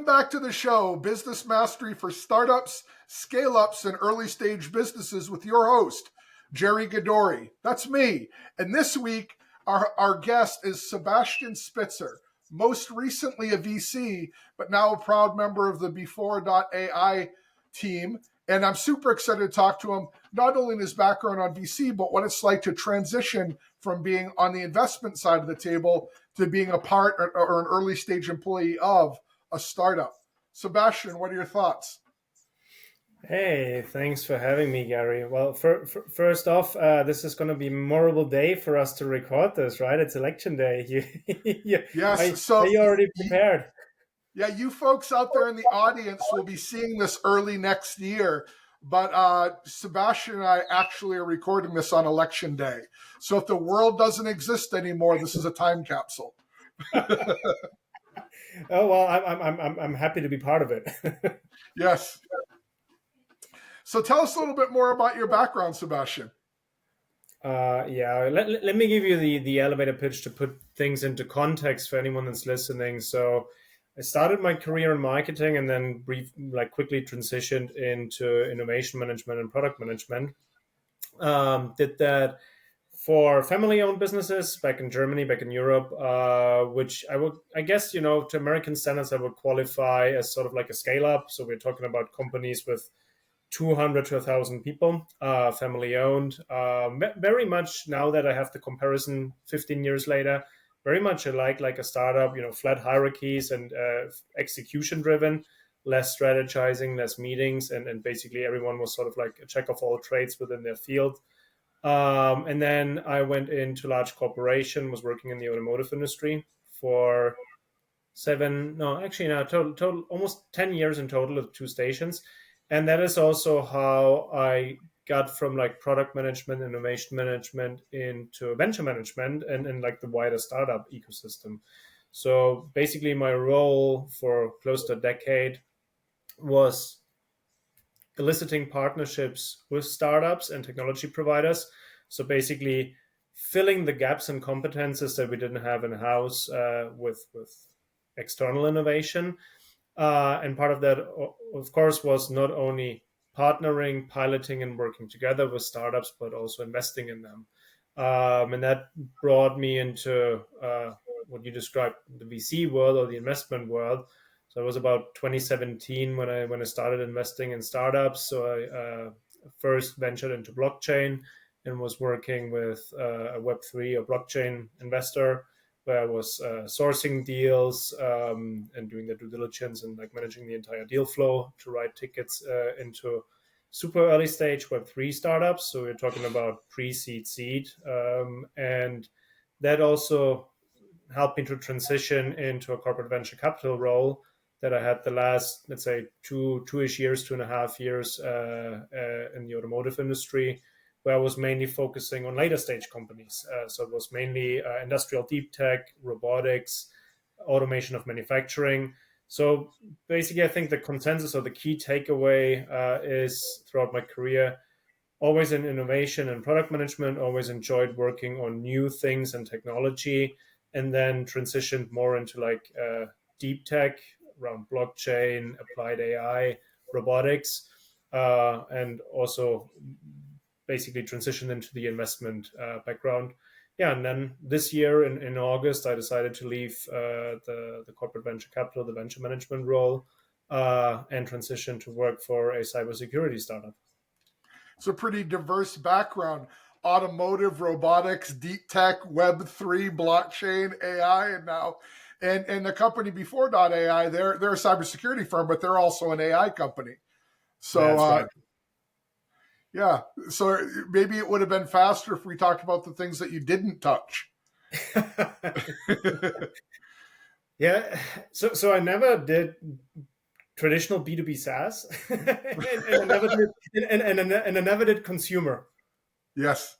back to the show, Business Mastery for Startups, Scaleups, and Early Stage Businesses with your host, Jerry Gadori. That's me. And this week, our guest is Sebastian Spitzer, most recently a VC, but now a proud member of the Before.ai team. And I'm super excited to talk to him, not only in his background on VC, but what it's like to transition from being on the investment side of the table to being a part or an early stage employee of a startup. Sebastian, what are your thoughts? Hey, thanks for having me, Gary. Well, first off, this is going to be a memorable day for us to record this, right? It's election day. Yes. Are you already prepared? Yeah, you folks out there in the audience will be seeing this early next year. But Sebastian and I actually are recording this on election day. So if the world doesn't exist anymore, this is a time capsule. Oh well, I'm happy to be part of it. Yes. So tell us a little bit more about your background, Sebastian. Let me give you the elevator pitch to put things into context for anyone that's listening. So I started my career in marketing and then quickly transitioned into innovation management and product management. Did that for family-owned businesses back in Germany, back in Europe, which I guess, to American standards, I would qualify as sort of like a scale-up. So we're talking about companies with 200 to 1,000 people, family-owned. Very much now that I have the comparison 15 years later, very much like a startup, flat hierarchies and execution-driven, less strategizing, less meetings, and basically everyone was sort of like a jack of all trades within their field. And then I went into large corporation, was working in the automotive industry for total almost 10 years in total at 2 stations. And that is also how I got from like product management, innovation management into venture management and like the wider startup ecosystem. So basically my role for close to a decade was eliciting partnerships with startups and technology providers. So basically filling the gaps and competences that we didn't have in-house with external innovation. And part of that, of course, was not only partnering, piloting, and working together with startups, but also investing in them. And that brought me into what you described, the VC world or the investment world. So it was about 2017 when I started investing in startups. So I first ventured into blockchain and was working with a Web3 or blockchain investor, where I was sourcing deals and doing the due diligence and like managing the entire deal flow to write tickets into super early stage Web3 startups. So we're talking about pre-seed, seed. And that also helped me to transition into a corporate venture capital role that I had the last, let's say, 2-ish years, 2.5 years in the automotive industry, where I was mainly focusing on later stage companies. So it was mainly industrial deep tech, robotics, automation of manufacturing. So basically, I think the consensus or the key takeaway is throughout my career, always in innovation and product management, always enjoyed working on new things and technology, and then transitioned more into like deep tech around blockchain, applied AI, robotics, and also basically transitioned into the investment background. Yeah, and then this year in August, I decided to leave the corporate venture capital, the venture management role, and transition to work for a cybersecurity startup. It's a pretty diverse background. Automotive, robotics, deep tech, Web3, blockchain, AI, and the company Before.ai, they're a cybersecurity firm, but they're also an AI company. So That's right. Yeah. So maybe it would have been faster if we talked about the things that you didn't touch. Yeah. So I never did traditional B2B SaaS, and I never did consumer. Yes.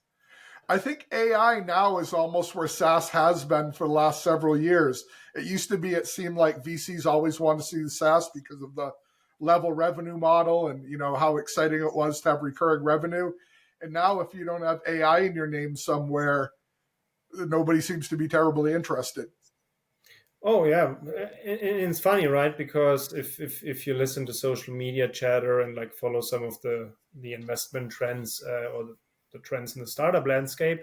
I think AI now is almost where SaaS has been for the last several years. It used to be, it seemed like VCs always wanted to see the SaaS because of the level revenue model and how exciting it was to have recurring revenue. And now if you don't have AI in your name somewhere, nobody seems to be terribly interested. Oh yeah, it's funny, right? Because if you listen to social media chatter and like follow some of the investment trends or the trends in the startup landscape,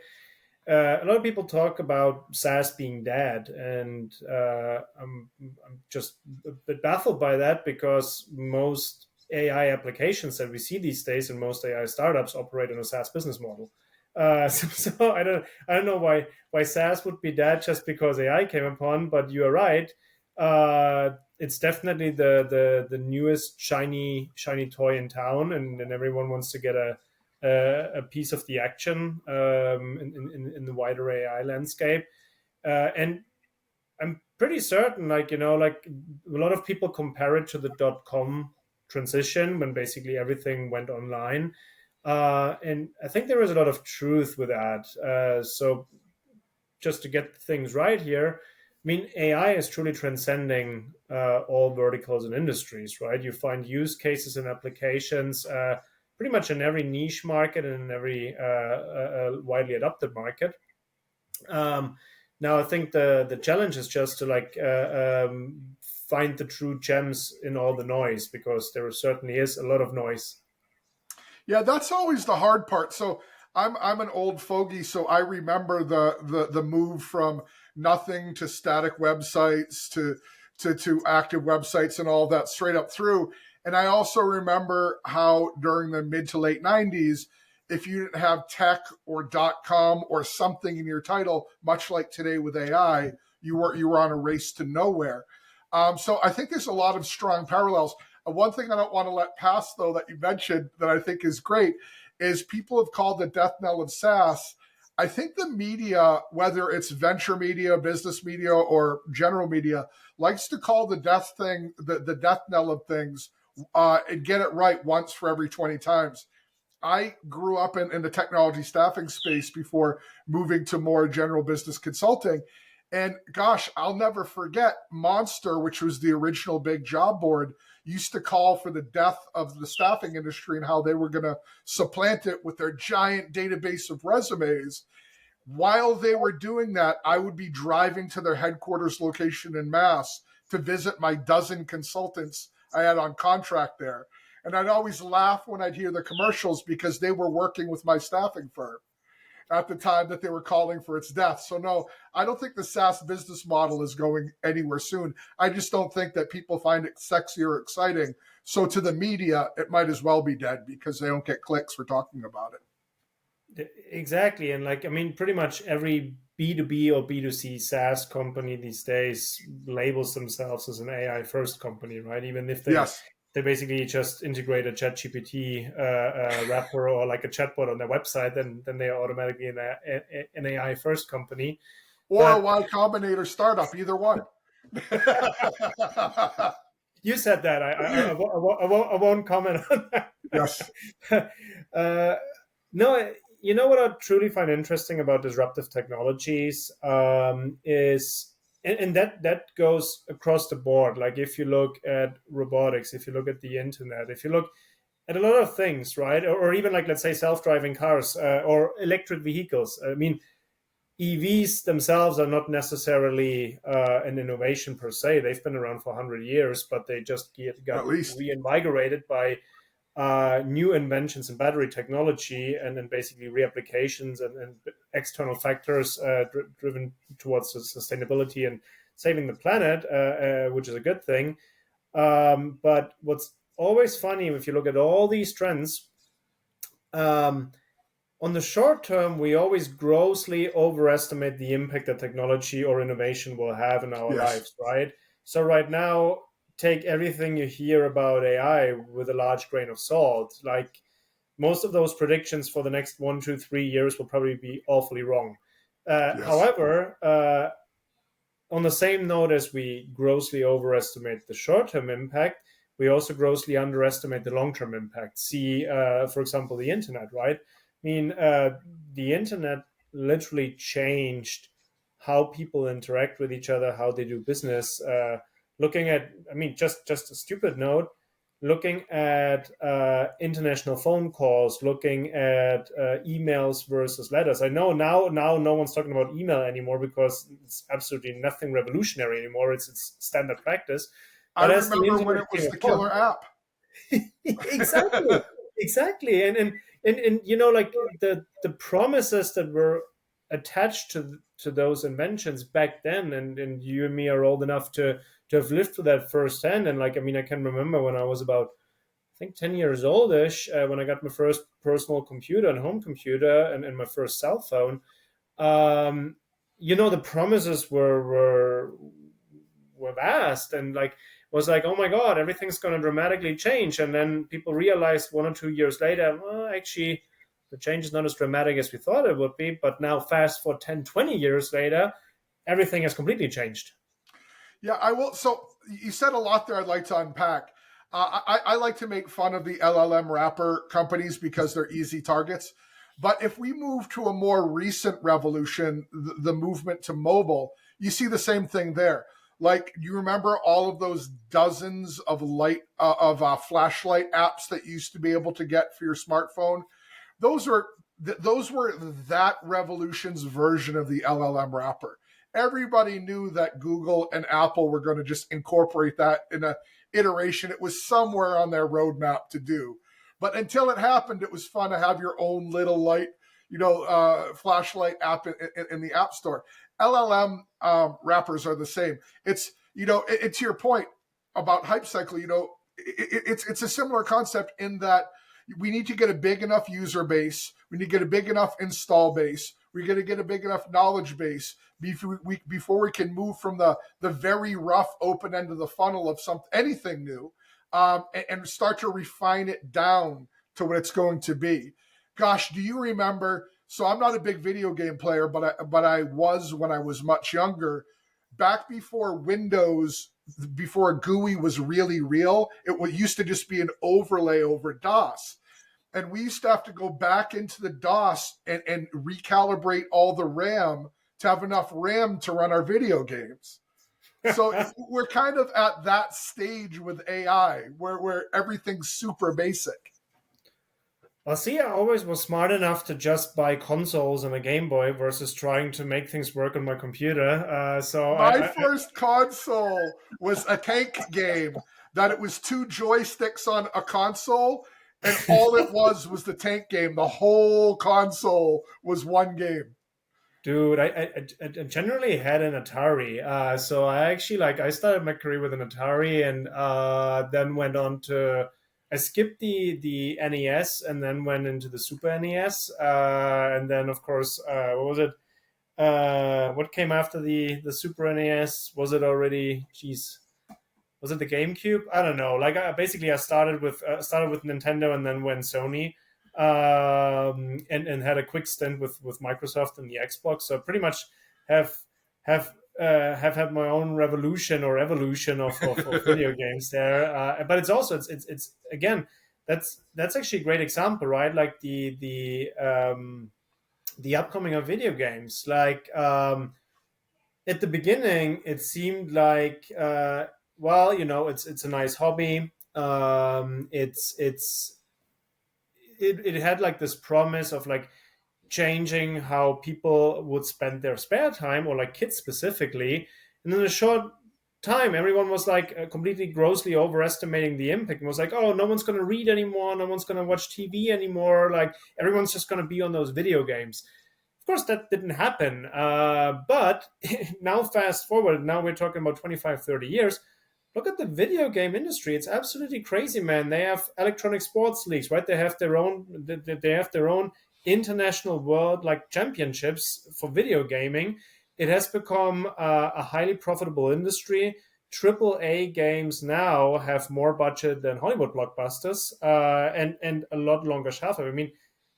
a lot of people talk about SaaS being dead, and I'm just a bit baffled by that because most AI applications that we see these days and most AI startups operate on a SaaS business model. So I don't know why SaaS would be dead just because AI came upon, but you are right. It's definitely the newest shiny toy in town, and everyone wants to get a piece of the action in the wider AI landscape. And I'm pretty certain, like, like a lot of people compare it to the .com transition when basically everything went online. And I think there is a lot of truth with that. So just to get things right here, I mean, AI is truly transcending all verticals and industries, right? You find use cases and applications pretty much in every niche market and in every widely adopted market. Um, Now, I think the challenge is just to like find the true gems in all the noise, because there certainly is a lot of noise. Yeah, that's always the hard part. So I'm an old fogey, so I remember the move from nothing to static websites to active websites and all that straight up through. And I also remember how during the mid to late 90s, if you didn't have tech or .com or something in your title, much like today with AI, you were on a race to nowhere. So I think there's a lot of strong parallels. One thing I don't want to let pass, though, that you mentioned that I think is great is people have called the death knell of SaaS. I think the media, whether it's venture media, business media, or general media, likes to call the the death knell of things and get it right once for every 20 times. I grew up in the technology staffing space before moving to more general business consulting. And gosh, I'll never forget Monster, which was the original big job board, used to call for the death of the staffing industry and how they were going to supplant it with their giant database of resumes. While they were doing that, I would be driving to their headquarters location in Mass to visit my dozen consultants I had on contract there. And I'd always laugh when I'd hear the commercials because they were working with my staffing firm at the time that they were calling for its death. So, no, I don't think the SaaS business model is going anywhere soon. I just don't think that people find it sexy or exciting. So, to the media, it might as well be dead because they don't get clicks for talking about it. Exactly. And like, I mean, pretty much every B2B or B2C SaaS company these days labels themselves as an AI first company, right? Even if Yes. they basically just integrate a ChatGPT wrapper or like a chatbot on their website, then they are automatically an AI first company. Or a But Y Combinator startup, either one. you said that. I won't comment on Yes. that. No, you know what I truly find interesting about disruptive technologies is, and that goes across the board. Like if you look at robotics, if you look at the internet, if you look at a lot of things, right? Or even like, let's say, self-driving cars or electric vehicles. I mean, EVs themselves are not necessarily an innovation per se. They've been around for 100 years, but they just At got least. reinvigorated by new inventions in battery technology and then basically reapplications and external factors driven towards sustainability and saving the planet, which is a good thing. But what's always funny if you look at all these trends, um, on the short term, we always grossly overestimate the impact that technology or innovation will have in our Yes. lives, right? So, right now, take everything you hear about AI with a large grain of salt. Like most of those predictions for the next 1, 2, 3 years will probably be awfully wrong. Yes. However, on the same note as we grossly overestimate the short term impact, we also grossly underestimate the long term impact. See, for example, the internet, right? I mean, the internet literally changed how people interact with each other, how they do business. Looking at, I mean, just a stupid note. looking at international phone calls, looking at emails versus letters. I know now no one's talking about email anymore because it's absolutely nothing revolutionary anymore. It's standard practice. I But as the remember when internet it came was the upon, killer app. exactly, exactly, and like the promises that were attached to those inventions back then, and you and me are old enough to have lived through that firsthand. And like, I mean, I can remember when I was about, I think, 10 years oldish, when I got my first personal computer and home computer, and my first cell phone. um the promises were vast, and like was like, oh my god, everything's going to dramatically change. And then people realized 1 or 2 years later, well, actually the change is not as dramatic as we thought it would be. But now fast for 10, 20 years later, everything has completely changed. Yeah, I will. So you said a lot there I'd like to unpack. I like to make fun of the LLM wrapper companies because they're easy targets. But if we move to a more recent revolution, the movement to mobile, you see the same thing there. Like, you remember all of those dozens of flashlight apps that you used to be able to get for your smartphone? Those are those were that revolution's version of the LLM wrapper. Everybody knew that Google and Apple were going to just incorporate that in a iteration. It was somewhere on their roadmap to do, but until it happened, it was fun to have your own little light, flashlight app in the App Store. LLM wrappers are the same. It's your point about hype cycle. It's a similar concept in that we need to get a big enough user base. We need to get a big enough install base. We're going to get a big enough knowledge base before we can move from the very rough open end of the funnel of anything new, and start to refine it down to what it's going to be. Gosh, do you remember? So I'm not a big video game player, but I was when I was much younger. Back before Windows, before GUI was really real, it used to just be an overlay over DOS. And we used to have to go back into the DOS and recalibrate all the RAM to have enough RAM to run our video games. So we're kind of at that stage with AI where everything's super basic. Well, see, I always was smart enough to just buy consoles and a Game Boy versus trying to make things work on my computer. So My first console was a tank game that it was two joysticks on a console, and all it was the tank game. The whole console was one game. Dude, I generally had an Atari. So I actually, like, I started my career with an Atari, and then went on to, I skipped the NES and then went into the Super NES. And then, of course, what was it? What came after the Super NES? Was it already, geez, was it the GameCube? I don't know. Like, I started with Nintendo and then went Sony, and had a quick stint with Microsoft and the Xbox. So I pretty much have have have had my own revolution or evolution of video games there. But it's also it's again, that's actually a great example, right? Like the upcoming of video games. Like, at the beginning, it seemed like, well, it's a nice hobby. It had like this promise of like changing how people would spend their spare time, or like kids specifically. And in a short time, everyone was like, completely grossly overestimating the impact, and was like, oh, no one's going to read anymore, no one's going to watch TV anymore, like everyone's just going to be on those video games. Of course, that didn't happen. But now, fast forward, now we're talking about 25, 30 years. Look at the video game industry. It's absolutely crazy, man. They have electronic sports leagues, right? They have their own international world like championships for video gaming. It has become a highly profitable industry. Triple A games now have more budget than Hollywood blockbusters, and a lot longer shelf life. I mean,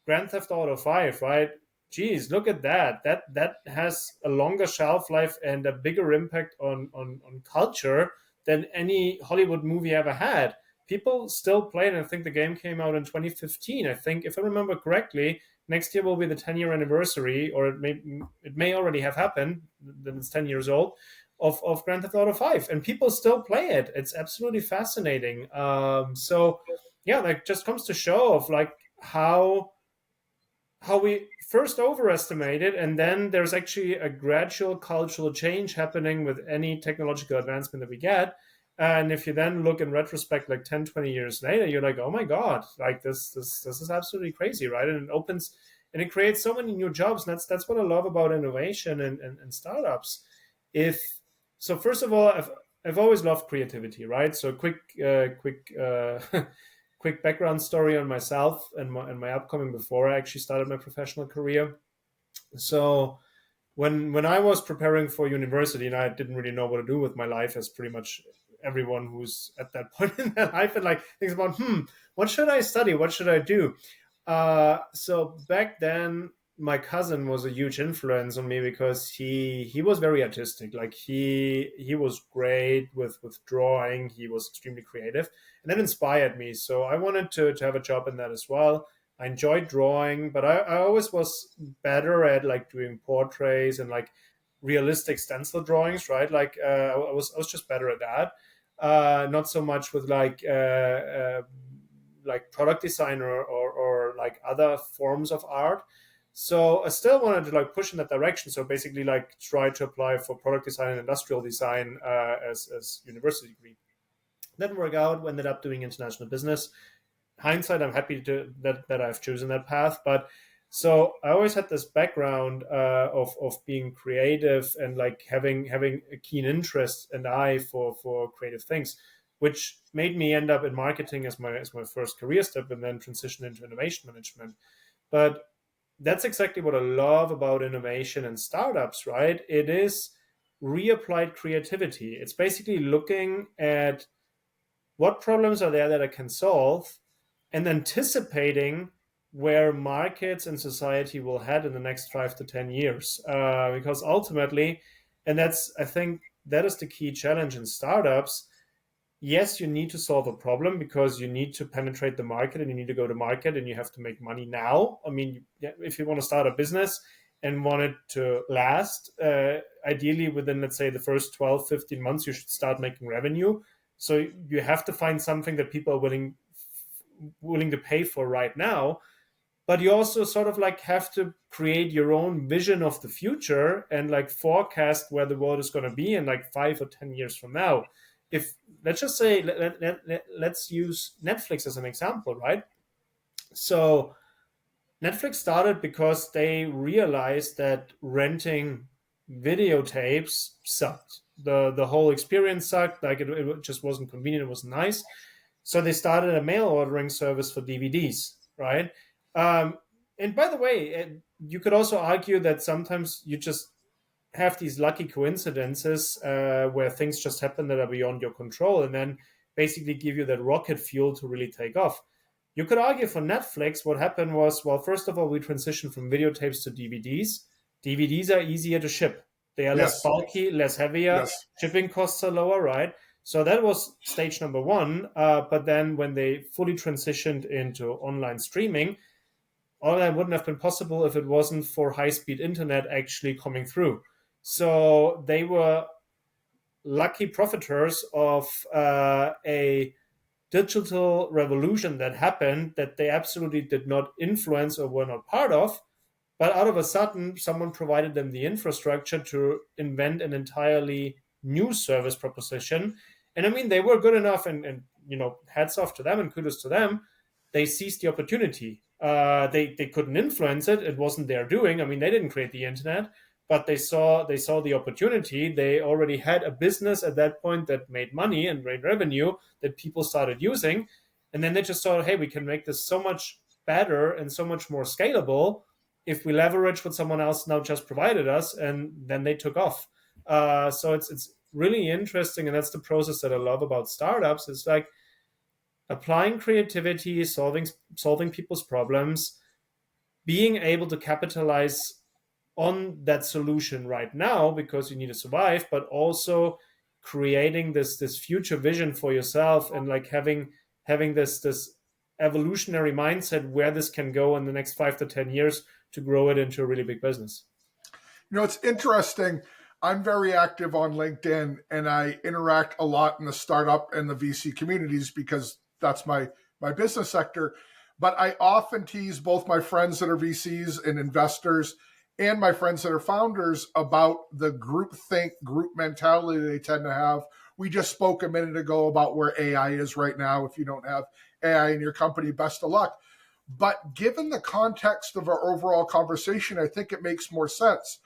Grand Theft Auto 5, right? Geez, look at that. That has a longer shelf life and a bigger impact on culture than any Hollywood movie ever had. People still play it, and I think the game came out in 2015. I think, if I remember correctly, next year will be the 10-year anniversary, or it may already have happened, then it's 10 years old. of Grand Theft Auto 5, and people still play it. It's absolutely fascinating. So yeah, like just comes to show of like how we first overestimate it, and then there's actually a gradual cultural change happening with any technological advancement that we get. And if you then look in retrospect, like 10, 20 years later, you're like, oh my God, like this is absolutely crazy, right? And it opens and it creates so many new jobs. And that's what I love about innovation and startups. If so, first of all, I've always loved creativity, right? So quick background story on myself and my upcoming before I actually started my professional career. So when I was preparing for university and I didn't really know what to do with my life, as pretty much everyone who's at that point in their life and like thinks about, what should I study? What should I do? So back then, my cousin was a huge influence on me because he was very artistic. Like he was great with drawing. He was extremely creative, and that inspired me. So I wanted to have a job in that as well. I enjoyed drawing, but I always was better at like doing portraits and like realistic stencil drawings, right? Like I was just better at that. Not so much with like product design or like other forms of art. So I still wanted to like push in that direction. So basically like try to apply for product design and industrial design as university degree. Didn't work out. Ended up doing international business. Hindsight, I'm happy that I've chosen that path. But so I always had this background of being creative and like having a keen interest and eye for creative things, which made me end up in marketing as my first career step, and then transition into innovation management. But that's exactly what I love about innovation and startups, right? It is reapplied creativity. It's basically looking at what problems are there that I can solve and anticipating where markets and society will head in the next 5 to 10 years. Because ultimately, and that's, I think, that is the key challenge in startups. Yes, you need to solve a problem because you need to penetrate the market and you need to go to market and you have to make money now. I mean, if you want to start a business and want it to last, ideally within, let's say, the first 12, 15 months, you should start making revenue. So you have to find something that people are willing to pay for right now. But you also sort of like have to create your own vision of the future and like forecast where the world is going to be in like 5 or 10 years from now. If let's just say let's use Netflix as an example, right? So Netflix started because they realized that renting videotapes sucked. The whole experience sucked. Like it just wasn't convenient. It wasn't nice. So they started a mail ordering service for DVDs, right? And by the way, you could also argue that sometimes you just have these lucky coincidences where things just happen that are beyond your control and then basically give you that rocket fuel to really take off. You could argue for Netflix, what happened was, well, first of all, we transitioned from videotapes to DVDs. DVDs are easier to ship. They are less bulky, less heavier. Yes. Shipping costs are lower, right? So that was stage number one. But then when they fully transitioned into online streaming, all that wouldn't have been possible if it wasn't for high-speed internet actually coming through. So they were lucky profiteers of a digital revolution that happened that they absolutely did not influence or were not part of. But out of a sudden, someone provided them the infrastructure to invent an entirely new service proposition. And I mean, they were good enough, and hats off to them and kudos to them. They seized the opportunity. They couldn't influence it. It wasn't their doing. I mean, they didn't create the internet, but they saw the opportunity. They already had a business at that point that made money and made revenue that people started using. And then they just thought, hey, we can make this so much better and so much more scalable if we leverage what someone else now just provided us. And then they took off. So it's really interesting. And that's the process that I love about startups. It's like applying creativity, solving people's problems, being able to capitalize on that solution right now because you need to survive, but also creating this future vision for yourself and like having this evolutionary mindset where this can go in the next 5 to 10 years to grow it into a really big business. It's interesting. I'm very active on LinkedIn, and I interact a lot in the startup and the VC communities because that's my business sector. But I often tease both my friends that are VCs and investors and my friends that are founders about the group think, group mentality they tend to have. We just spoke a minute ago about where AI is right now. If you don't have AI in your company, best of luck. But given the context of our overall conversation, I think it makes more sense.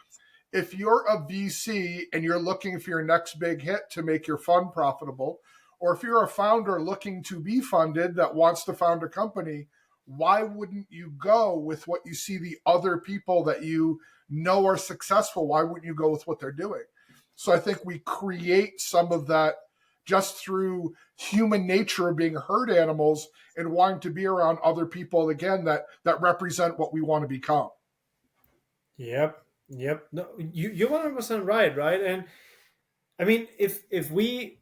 If you're a VC and you're looking for your next big hit to make your fund profitable, or if you're a founder looking to be funded that wants to found a company, why wouldn't you go with what you see the other people that you know are successful? Why wouldn't you go with what they're doing? So I think we create some of that just through human nature of being herd animals and wanting to be around other people again that represent what we want to become. Yep. No, you're 100% right? And I mean, if we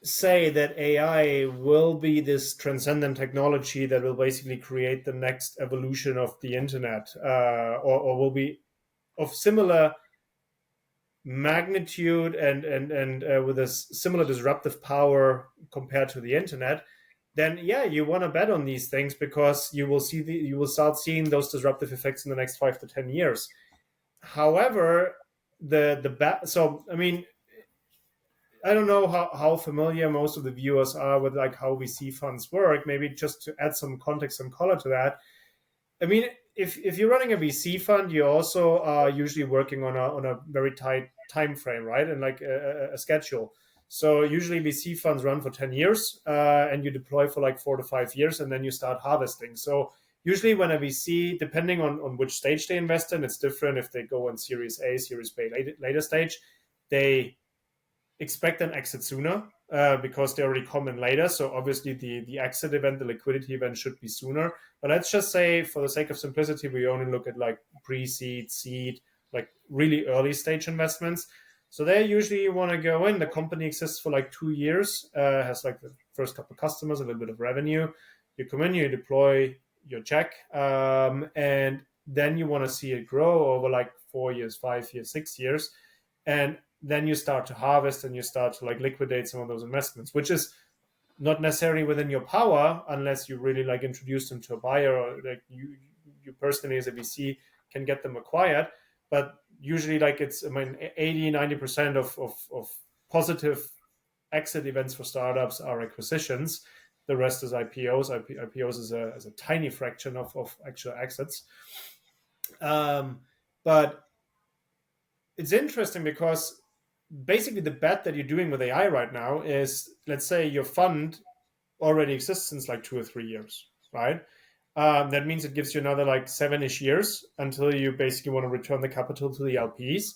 say that AI will be this transcendent technology that will basically create the next evolution of the internet, or will be of similar magnitude and with a similar disruptive power compared to the internet, then yeah, you want to bet on these things because you will start seeing those disruptive effects in the next 5 to 10 years. However, so I mean, I don't know how familiar most of the viewers are with like how VC funds work. Maybe just to add some context and color to that. I mean, if you're running a VC fund, you also are usually working on a very tight time frame, right? And like a schedule. So usually VC funds run for 10 years, and you deploy for like 4 to 5 years, and then you start harvesting. So usually when a VC, depending on which stage they invest in, it's different. If they go on Series A, Series B, later stage, they expect an exit sooner because they already come in later. So obviously the exit event, the liquidity event should be sooner. But let's just say for the sake of simplicity, we only look at like pre-seed, seed, like really early stage investments. So they usually want to go in. The company exists for like 2 years, has like the first couple of customers, a little bit of revenue. You come in, you deploy your check, and then you want to see it grow over like 4 years, 5 years, 6 years. And then you start to harvest and you start to like liquidate some of those investments, which is not necessarily within your power unless you really like introduce them to a buyer or like you personally as a VC can get them acquired. But usually like it's, I mean, 80-90% of positive exit events for startups are acquisitions. The rest is IPOs. IPOs is a tiny fraction of actual exits. But it's interesting because basically the bet that you're doing with AI right now is, let's say your fund already exists since like 2 or 3 years, right? That means it gives you another like 7-ish years until you basically want to return the capital to the LPs.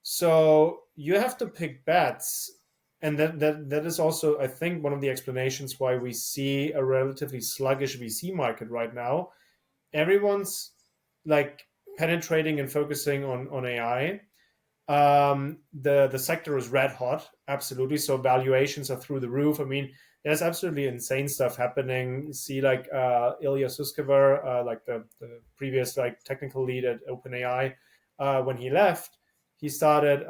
So you have to pick bets. And that is also, I think, one of the explanations why we see a relatively sluggish VC market right now. Everyone's like penetrating and focusing on AI. The sector is red hot, absolutely. So valuations are through the roof. I mean, there's absolutely insane stuff happening. See, like Ilya Sutskever, like the previous like technical lead at OpenAI, when he left, he started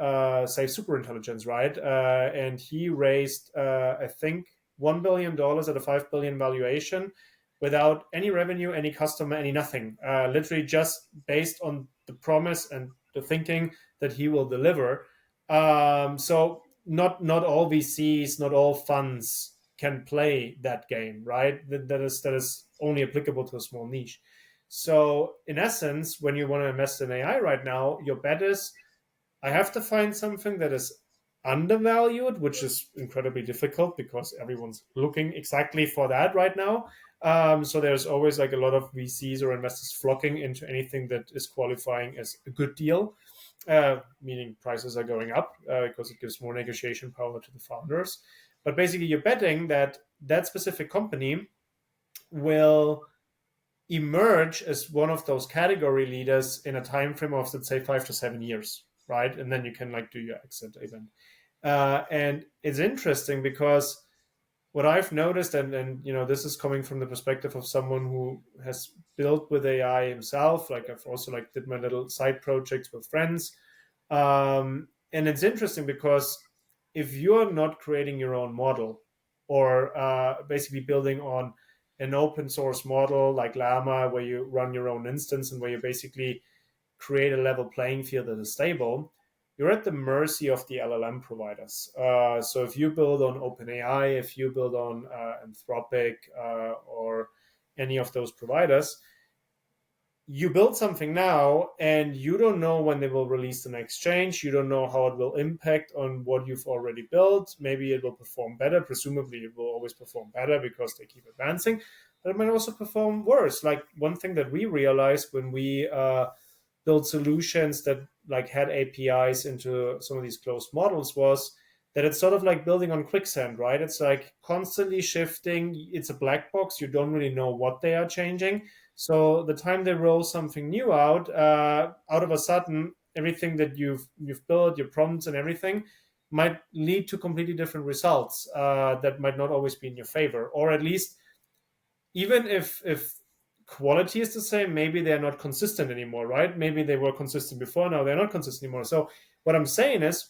Safe Superintelligence, right? And he raised, I think, $1 billion at a $5 billion valuation, without any revenue, any customer, any nothing. Literally just based on the promise and the thinking that he will deliver. So not all VCs, not all funds can play that game, right? That is only applicable to a small niche. So in essence, when you want to invest in AI right now, your bet is I have to find something that is undervalued, which is incredibly difficult because everyone's looking exactly for that right now. So there's always like a lot of VCs or investors flocking into anything that is qualifying as a good deal, meaning prices are going up because it gives more negotiation power to the founders. But basically, you're betting that that specific company will emerge as one of those category leaders in a time frame of, let's say, 5 to 7 years, right? And then you can like do your exit event. And it's interesting because what I've noticed, and you know, this is coming from the perspective of someone who has built with AI himself. Like I've also like did my little side projects with friends. And it's interesting because if you're not creating your own model, or basically building on an open source model like Llama, where you run your own instance and where you basically create a level playing field that is stable, you're at the mercy of the LLM providers. So if you build on OpenAI, if you build on Anthropic, or any of those providers, you build something now and you don't know when they will release the next change. You don't know how it will impact on what you've already built. Maybe it will perform better. Presumably it will always perform better because they keep advancing, but it might also perform worse. Like one thing that we realized when we build solutions that like had APIs into some of these closed models was that it's sort of like building on quicksand, right? It's like constantly shifting. It's a black box. You don't really know what they are changing. So the time they roll something new out of a sudden, everything that you've built, your prompts and everything, might lead to completely different results that might not always be in your favor, or at least even if quality is the same, maybe they're not consistent anymore, right? Maybe they were consistent before, now they're not consistent anymore. So what I'm saying is,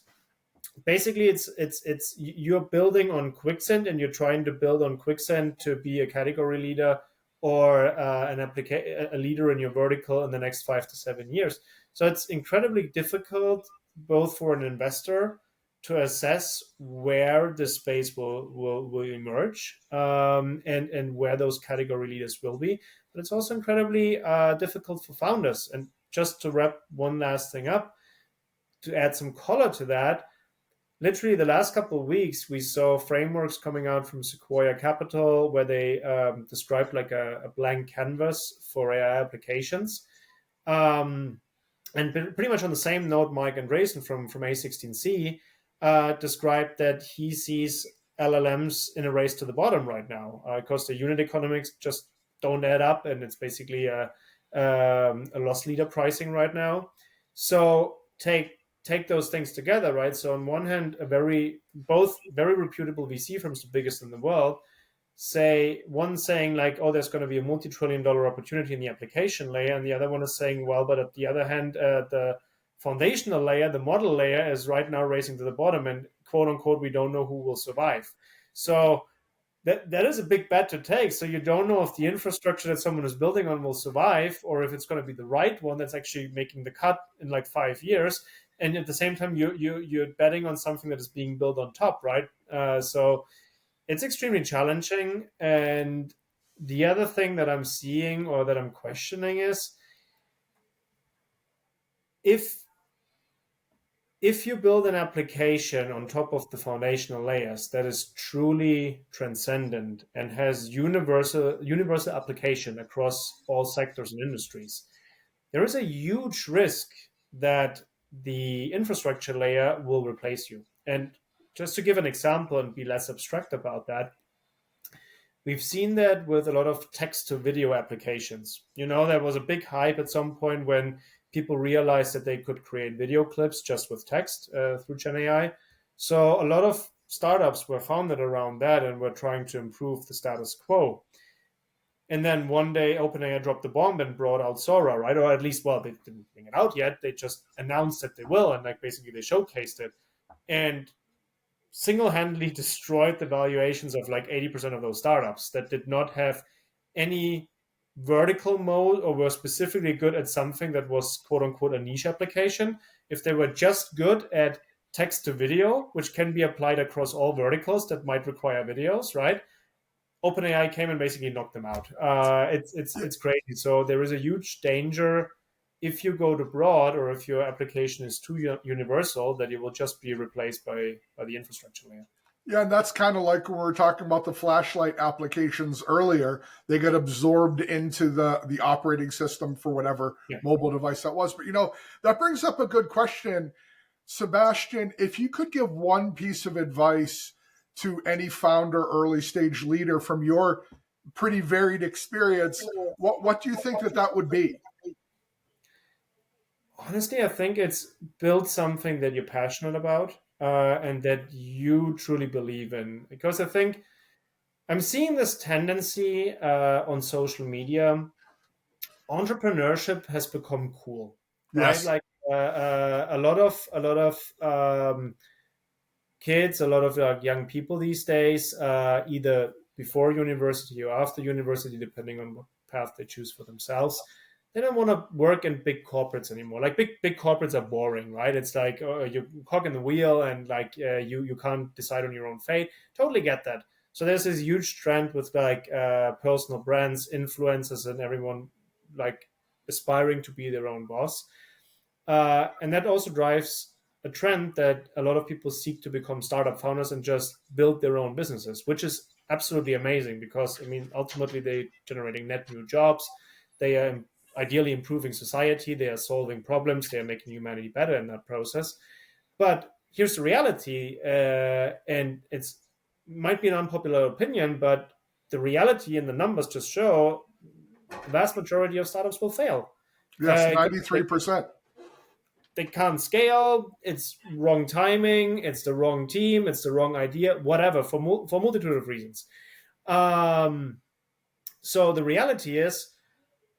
basically it's you're building on quicksand, and you're trying to build on quicksand to be a category leader, or a leader in your vertical in the next 5 to 7 years. So it's incredibly difficult both for an investor to assess where the space will emerge, and where those category leaders will be. But it's also incredibly difficult for founders. And just to wrap one last thing up, to add some color to that, literally the last couple of weeks, we saw frameworks coming out from Sequoia Capital where they described like a blank canvas for AI applications. And pretty much on the same note, Mike Andreessen from A16C described that he sees LLMs in a race to the bottom right now, because the unit economics just don't add up, and it's basically a loss leader pricing right now. So take those things together, right? So on one hand, both very reputable VC firms, the biggest in the world, one saying like, oh, there's going to be a multi-trillion-dollar opportunity in the application layer, and the other one is saying, well, but at the other hand, the foundational layer, the model layer, is right now racing to the bottom, and quote unquote, we don't know who will survive. So that is a big bet to take. So you don't know if the infrastructure that someone is building on will survive, or if it's going to be the right one that's actually making the cut in like 5 years. And at the same time, you're betting on something that is being built on top, right? So it's extremely challenging. And the other thing that I'm seeing or that I'm questioning is, if you build an application on top of the foundational layers that is truly transcendent and has universal application across all sectors and industries, there is a huge risk that the infrastructure layer will replace you. And just to give an example and be less abstract about that, we've seen that with a lot of text to video applications. There was a big hype at some point when people realized that they could create video clips just with text through Gen AI. So a lot of startups were founded around that and were trying to improve the status quo. And then one day, OpenAI dropped the bomb and brought out Sora, right? Or at least, well, they didn't bring it out yet. They just announced that they will, and like basically they showcased it, and single-handedly destroyed the valuations of like 80% of those startups that did not have any vertical mode or were specifically good at something that was quote unquote a niche application. If they were just good at text to video, which can be applied across all verticals that might require videos, right? OpenAI came and basically knocked them out. It's crazy. So there is a huge danger if you go to broad, or if your application is too universal, that it will just be replaced by the infrastructure layer. Yeah, and that's kind of like when we were talking about the flashlight applications earlier. They get absorbed into the operating system for whatever mobile device that was. But that brings up a good question, Sebastian. If you could give one piece of advice to any founder, early stage leader from your pretty varied experience, what do you think that would be? Honestly, I think it's build something that you're passionate about and that you truly believe in. Because I think I'm seeing this tendency on social media. Entrepreneurship has become cool, right? Yes. Like a lot of kids, a lot of young people these days, either before university or after university, depending on what path they choose for themselves. They don't want to work in big corporates anymore. Like big corporates are boring, right? It's like you're cogging the wheel, and like you can't decide on your own fate. Totally get that. So there's this huge trend with like personal brands, influencers, and everyone like aspiring to be their own boss. And that also drives a trend that a lot of people seek to become startup founders and just build their own businesses, which is absolutely amazing because, I mean, ultimately they're generating net new jobs. They are ideally improving society. They are solving problems. They are making humanity better in that process. But here's the reality, and it's might be an unpopular opinion, but the reality and the numbers just show the vast majority of startups will fail. Yes, 93%. They can't scale. It's wrong timing. It's the wrong team. It's the wrong idea. Whatever, for multitude of reasons. So the reality is,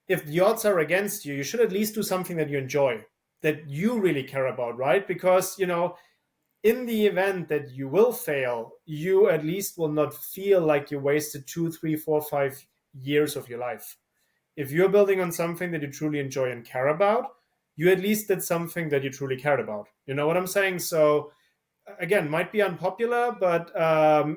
if the odds are against you, you should at least do something that you enjoy, that you really care about, right? Because, you know, in the event that you will fail, you at least will not feel like you wasted 2, 3, 4, 5 years of your life. If you're building on something that you truly enjoy and care about, you at least did something that you truly cared about. You know what I'm saying? So again, might be unpopular, but I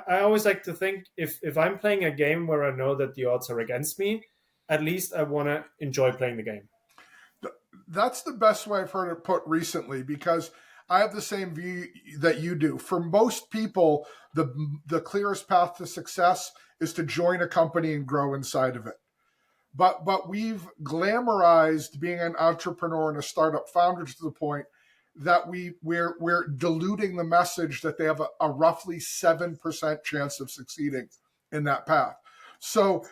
always like to think if I'm playing a game where I know that the odds are against me, at least I want to enjoy playing the game. That's the best way I've heard it put recently, because I have the same view that you do. For most people, the clearest path to success is to join a company and grow inside of it. But we've glamorized being an entrepreneur and a startup founder to the point that we're diluting the message that they have a roughly 7% chance of succeeding in that path. So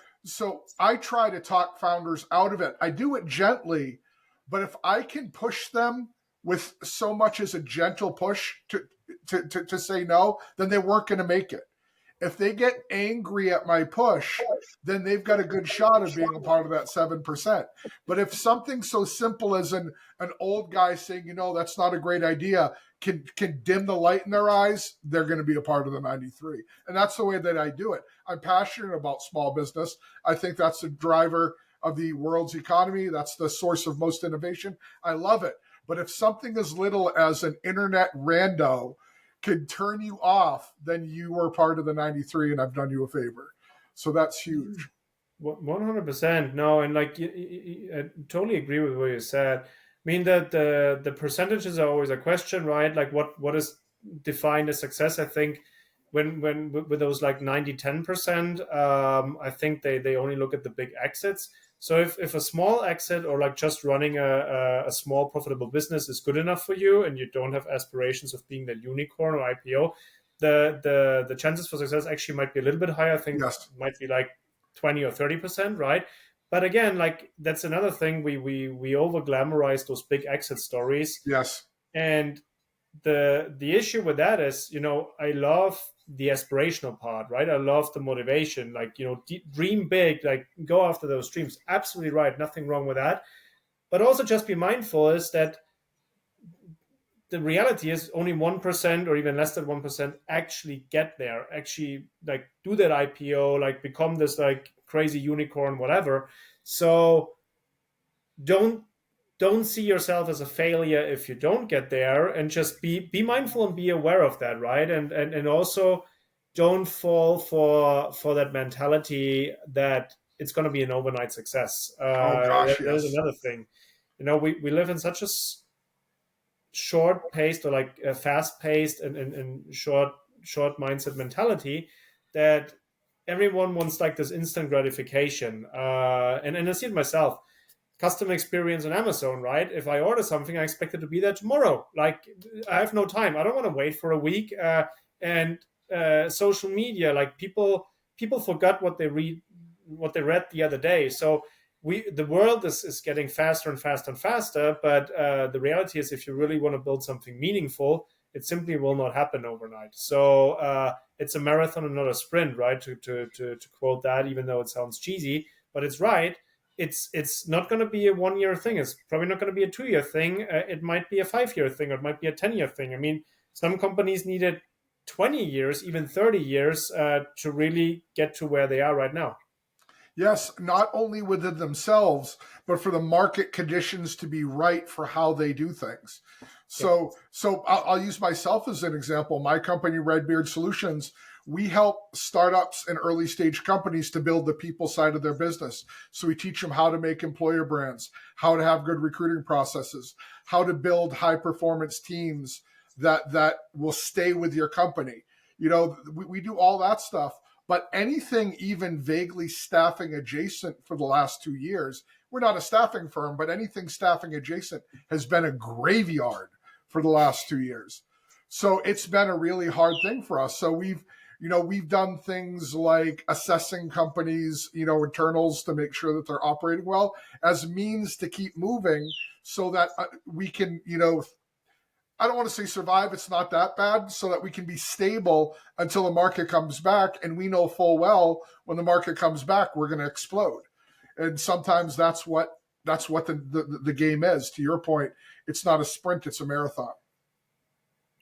I try to talk founders out of it. I do it gently, but if I can push them with so much as a gentle push to say no, then they weren't going to make it. If they get angry at my push, then they've got a good shot of being a part of that 7%. But if something so simple as an old guy saying, you know, that's not a great idea, can dim the light in their eyes, they're going to be a part of the 93. And that's the way that I do it. I'm passionate about small business. I think that's the driver of the world's economy. That's the source of most innovation. I love it. But if something as little as an internet rando could turn you off, then you were part of the 93 and I've done you a favor. So that's huge. 100%. No, and like I totally agree with what you said. I mean that the percentages are always a question, right? Like what is defined as success? I think when with those like 90-10%, I think they only look at the big exits. So if a small exit or like just running a small profitable business is good enough for you and you don't have aspirations of being that unicorn or IPO, the chances for success actually might be a little bit higher. I think Yes. might be like 20 or 30%, right? But again, like that's another thing, we over glamorize those big exit stories. Yes. And the issue with that is, you know, I love the aspirational part, right? I love the motivation, like, you know, dream big, like go after those dreams. Absolutely right. Nothing wrong with that. But also just be mindful is that the reality is only 1% or even less than 1% actually get there, actually like do that IPO, like become this like crazy unicorn, whatever. So don't see yourself as a failure if you don't get there, and just be mindful and be aware of that, right? And also don't fall for that mentality that it's going to be an overnight success. Oh gosh, There's yes. another thing. You know, we live in such a short paced or like a fast paced and short mindset mentality that everyone wants like this instant gratification. And I see it myself. Customer experience on Amazon, right? If I order something, I expect it to be there tomorrow. Like I have no time. I don't want to wait for a week. And social media, like people forgot what they read the other day. So the world is getting faster and faster and faster. But the reality is, if you really want to build something meaningful, it simply will not happen overnight. So it's a marathon and not a sprint, right? To quote that, even though it sounds cheesy, but it's right. it's not going to be a 1 year thing. It's probably not going to be a 2 year thing. It might be a 5 year thing, or it might be a 10 year thing. I mean, some companies needed 20 years, even 30 years to really get to where they are right now. Yes, not only within themselves, but for the market conditions to be right for how they do things. Yep. So I'll use myself as an example. My company, Redbeard Solutions, we help startups and early stage companies to build the people side of their business. So we teach them how to make employer brands, how to have good recruiting processes, how to build high performance teams that will stay with your company. You know, we do all that stuff. But anything even vaguely staffing adjacent for the last 2 years, we're not a staffing firm, but anything staffing adjacent has been a graveyard for the last 2 years. So it's been a really hard thing for us. So we've done things like assessing companies, internals to make sure that they're operating well as means to keep moving so that we can, I don't want to say survive. It's not that bad, so that we can be stable until the market comes back. And we know full well when the market comes back, we're going to explode. And sometimes that's what the game is. To your point, it's not a sprint; it's a marathon.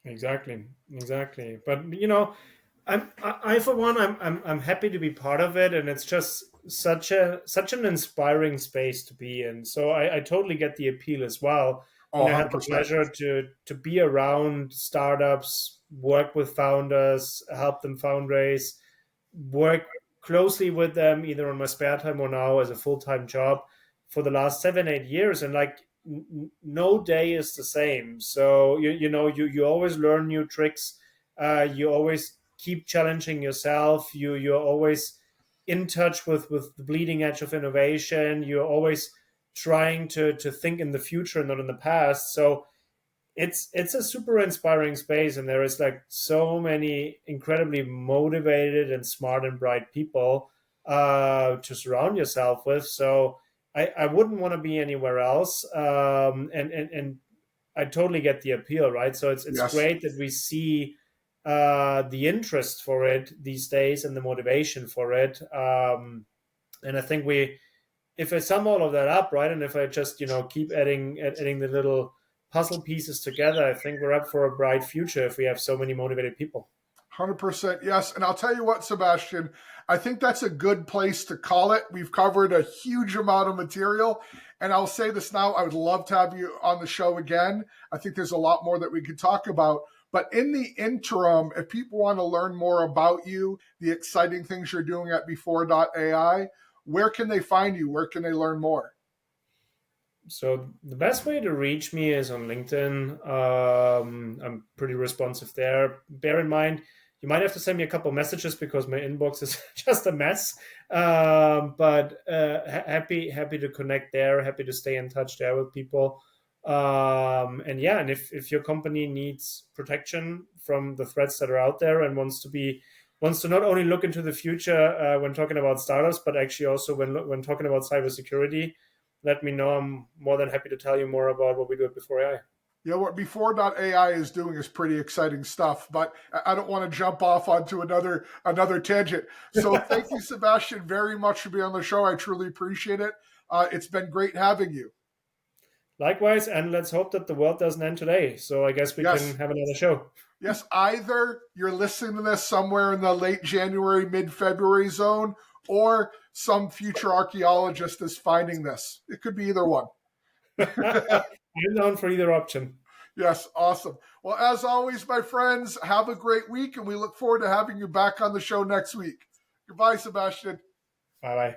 Exactly. But I for one, I'm happy to be part of it, and it's just such an inspiring space to be in. So I totally get the appeal as well. Oh, I had the 100%. pleasure to be around startups, work with founders, help them fundraise, work closely with them either on my spare time or now as a full-time job for the last 7-8 years, and like no day is the same. So you always learn new tricks. You always keep challenging yourself. You're always in touch with the bleeding edge of innovation. You're always trying to think in the future, not in the past. So it's a super inspiring space, and there is like so many incredibly motivated and smart and bright people to surround yourself with. So I wouldn't want to be anywhere else. And I totally get the appeal, right? So it's Yes. great that we see the interest for it these days and the motivation for it. And I think if I sum all of that up, right, and if I just keep adding the little puzzle pieces together, I think we're up for a bright future if we have so many motivated people. 100% yes. And I'll tell you what, Sebastian, I think that's a good place to call it. We've covered a huge amount of material. And I'll say this now, I would love to have you on the show again. I think there's a lot more that we could talk about. But in the interim, if people want to learn more about you, the exciting things you're doing at before.ai, where can they find you? Where can they learn more? So the best way to reach me is on LinkedIn. I'm pretty responsive there. Bear in mind, you might have to send me a couple messages because my inbox is just a mess. But happy to connect there. Happy to stay in touch there with people. And if your company needs protection from the threats that are out there and wants to not only look into the future when talking about startups, but actually also when talking about cybersecurity, let me know. I'm more than happy to tell you more about what we do at Before AI. Yeah, what before.ai is doing is pretty exciting stuff, but I don't want to jump off onto another tangent. So thank you, Sebastian, very much for being on the show. I truly appreciate it. It's been great having you. Likewise, and let's hope that the world doesn't end today. So I guess we Yes. can have another show. Yes, either you're listening to this somewhere in the late January, mid-February zone, or some future archaeologist is finding this. It could be either one. I'm down for either option. Yes, awesome. Well, as always, my friends, have a great week, and we look forward to having you back on the show next week. Goodbye, Sebastian. Bye-bye.